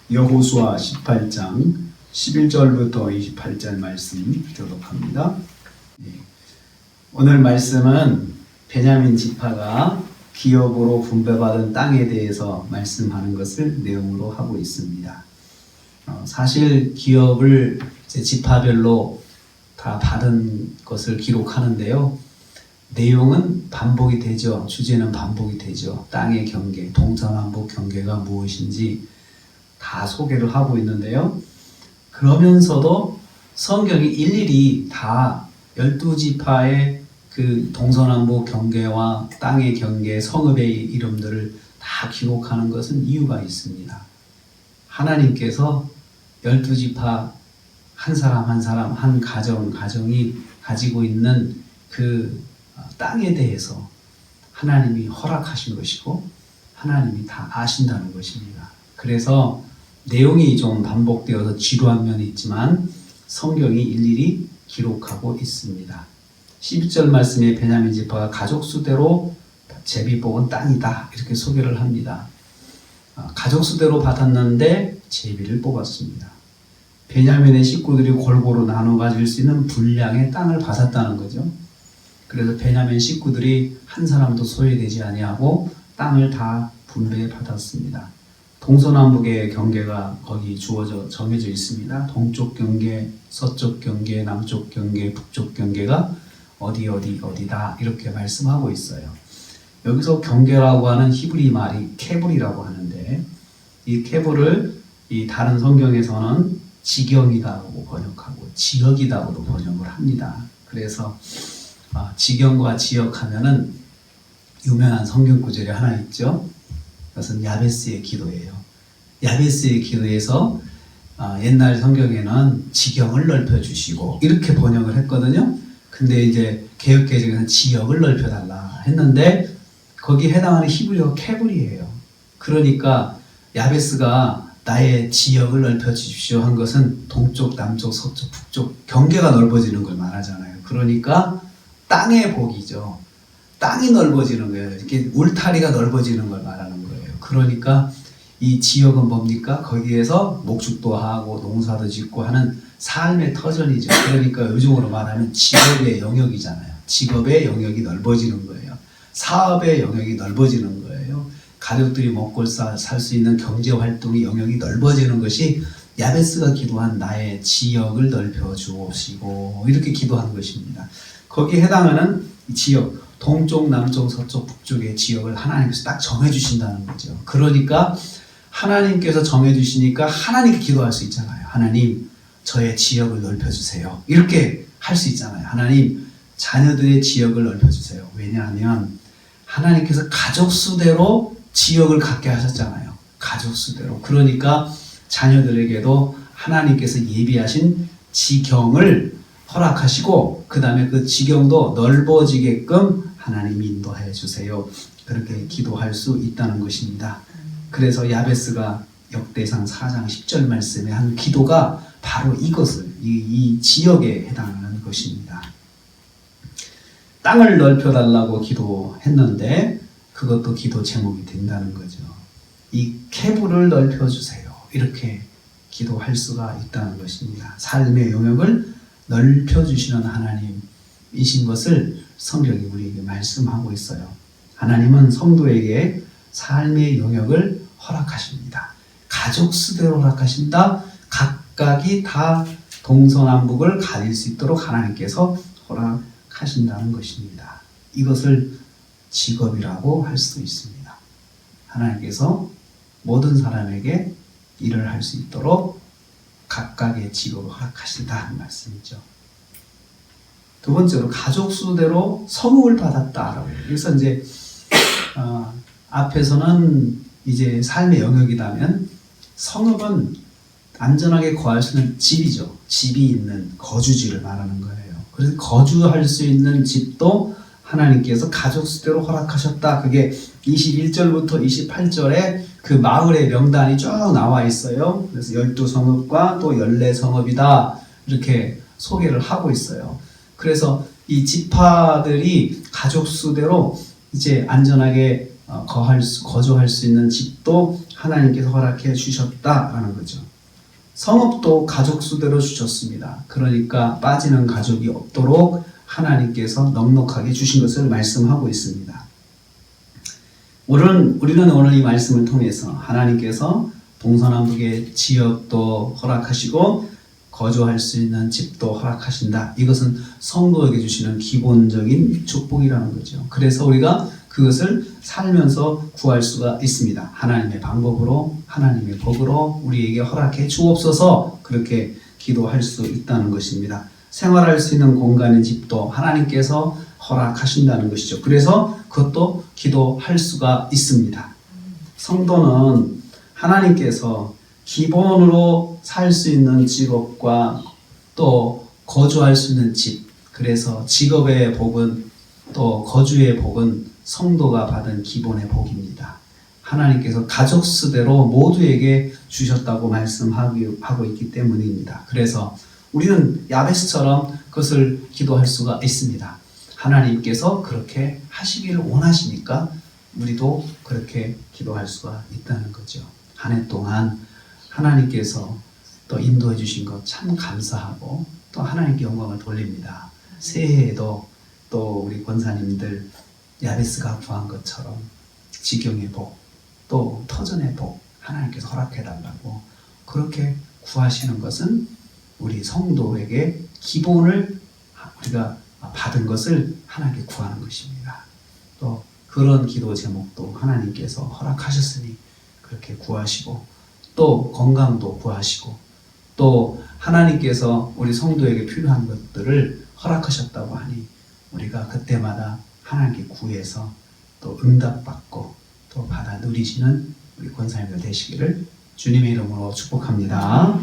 여호수아 18장 11절부터 28절 말씀 듣도록 합니다. 오늘 말씀은 베냐민 지파가 기업으로 분배받은 땅에 대해서 말씀하는 것을 내용으로 하고 있습니다. 사실 기업을 지파별로 다 받은 것을 기록하는데요. 내용은 반복이 되죠. 주제는 반복이 되죠. 땅의 경계, 동서남북 경계가 무엇인지 다 소개를 하고 있는데요. 그러면서도 성경이 일일이 다 12지파의 그 동서남북 경계와 땅의 경계, 성읍의 이름들을 다 기록하는 것은 이유가 있습니다. 하나님께서 12지파 한 사람 한 사람, 한 가정이 가지고 있는 그 땅에 대해서 하나님이 허락하신 것이고 하나님이 다 아신다는 것입니다. 그래서 내용이 좀 반복되어서 지루한 면이 있지만 성경이 일일이 기록하고 있습니다. 12절 말씀에 베냐민 지파가 가족 수대로 제비 뽑은 땅이다 이렇게 소개를 합니다. 가족 수대로 받았는데 제비를 뽑았습니다. 베냐민의 식구들이 골고루 나눠 가질 수 있는 분량의 땅을 받았다는 거죠. 그래서 베냐민 식구들이 한 사람도 소외되지 아니하고 땅을 다 분배해 받았습니다. 동서남북의 경계가 거기 정해져 있습니다. 동쪽 경계, 서쪽 경계, 남쪽 경계, 북쪽 경계가 어디다 이렇게 말씀하고 있어요. 여기서 경계라고 하는 히브리 말이 케불이라고 하는데 이 케불을 이 다른 성경에서는 지경이라고 번역하고 지역이라고도 번역을 합니다. 그래서 지경과 지역하면은 유명한 성경 구절이 하나 있죠. 그것은 야베스의 기도예요. 야베스의 기도에서 옛날 성경에는 지경을 넓혀주시고 이렇게 번역을 했거든요. 근데 이제 개역개정에서는 지역을 넓혀달라 했는데 거기에 해당하는 히브리어가 케불이에요. 그러니까 야베스가 나의 지역을 넓혀주십시오 한 것은 동쪽, 남쪽, 서쪽, 북쪽 경계가 넓어지는 걸 말하잖아요. 그러니까 땅의 복이죠. 땅이 넓어지는 거예요. 이렇게 울타리가 넓어지는 걸 말하는 거예요. 그러니까 이 지역은 뭡니까? 거기에서 목축도 하고 농사도 짓고 하는 삶의 터전이죠. 그러니까 요즘으로 말하면 직업의 영역이잖아요. 직업의 영역이 넓어지는 거예요. 사업의 영역이 넓어지는 거예요. 가족들이 먹고 살 수 있는 경제활동의 영역이 넓어지는 것이 야베스가 기도한 나의 지역을 넓혀주시고 이렇게 기도한 것입니다. 거기에 해당하는 지역, 동쪽, 남쪽, 서쪽, 북쪽의 지역을 하나님께서 딱 정해주신다는 거죠. 그러니까 하나님께서 정해주시니까 하나님께 기도할 수 있잖아요. 하나님, 저의 지역을 넓혀주세요. 이렇게 할 수 있잖아요. 하나님, 자녀들의 지역을 넓혀주세요. 왜냐하면 하나님께서 가족 수대로 지역을 갖게 하셨잖아요. 가족 수대로. 그러니까 자녀들에게도 하나님께서 예비하신 지경을 허락하시고 그 다음에 그 지경도 넓어지게끔 하나님이 인도하여 주세요. 그렇게 기도할 수 있다는 것입니다. 그래서 야베스가 역대상 4장 10절 말씀에 한 기도가 바로 이것을 이 지역에 해당하는 것입니다. 땅을 넓혀달라고 기도했는데 그것도 기도 제목이 된다는 거죠. 이 케불을 넓혀주세요. 이렇게 기도할 수가 있다는 것입니다. 삶의 영역을 넓혀주시는 하나님이신 것을 성경이 우리에게 말씀하고 있어요. 하나님은 성도에게 삶의 영역을 허락하십니다. 가족 수대로 허락하신다. 각각이 다 동서남북을 가질 수 있도록 하나님께서 허락하신다는 것입니다. 이것을 직업이라고 할 수도 있습니다. 하나님께서 모든 사람에게 일을 할 수 있도록 각각의 직업을 허락하신다는 말씀이죠. 두 번째로 가족 수대로 성읍을 받았다라고 해요. 그래서 이제 앞에서는 이제 삶의 영역이라면 성읍은 안전하게 거할 수 있는 집이죠. 집이 있는 거주지를 말하는 거예요. 그래서 거주할 수 있는 집도 하나님께서 가족 수대로 허락하셨다. 그게 21절부터 28절에 그 마을의 명단이 쭉 나와 있어요. 그래서 12성읍과 또 14성읍이다. 이렇게 소개를 하고 있어요. 그래서 이 지파들이 가족 수대로 이제 안전하게 거주할 수 있는 집도 하나님께서 허락해 주셨다라는 거죠. 성읍도 가족 수대로 주셨습니다. 그러니까 빠지는 가족이 없도록 하나님께서 넉넉하게 주신 것을 말씀하고 있습니다. 우리는 오늘 이 말씀을 통해서 하나님께서 동서남북의 지역도 허락하시고 거주할 수 있는 집도 허락하신다. 이것은 성도에게 주시는 기본적인 축복이라는 거죠. 그래서 우리가 그것을 살면서 구할 수가 있습니다. 하나님의 방법으로, 하나님의 복으로 우리에게 허락해 주옵소서, 그렇게 기도할 수 있다는 것입니다. 생활할 수 있는 공간의 집도 하나님께서 허락하신다는 것이죠. 그래서 그것도 기도할 수가 있습니다. 성도는 하나님께서 기본으로 살 수 있는 직업과 또 거주할 수 있는 집, 그래서 직업의 복은 또 거주의 복은 성도가 받은 기본의 복입니다. 하나님께서 가족 수대로 모두에게 주셨다고 말씀하고 있기 때문입니다. 그래서 우리는 야베스처럼 그것을 기도할 수가 있습니다. 하나님께서 그렇게 하시기를 원하시니까 우리도 그렇게 기도할 수가 있다는 거죠. 한 해 동안 하나님께서 또 인도해 주신 것 참 감사하고 또 하나님께 영광을 돌립니다. 새해에도 또 우리 권사님들 야베스가 구한 것처럼 지경의 복, 또 터전의 복 하나님께서 허락해 달라고 그렇게 구하시는 것은 우리 성도에게 기본을 우리가 받은 것을 하나님께 구하는 것입니다. 또 그런 기도 제목도 하나님께서 허락하셨으니 그렇게 구하시고 또 건강도 구하시고 또 하나님께서 우리 성도에게 필요한 것들을 허락하셨다고 하니 우리가 그때마다 하나님께 구해서 또 응답받고 또 받아 누리시는 우리 권사님들 되시기를 주님의 이름으로 축복합니다.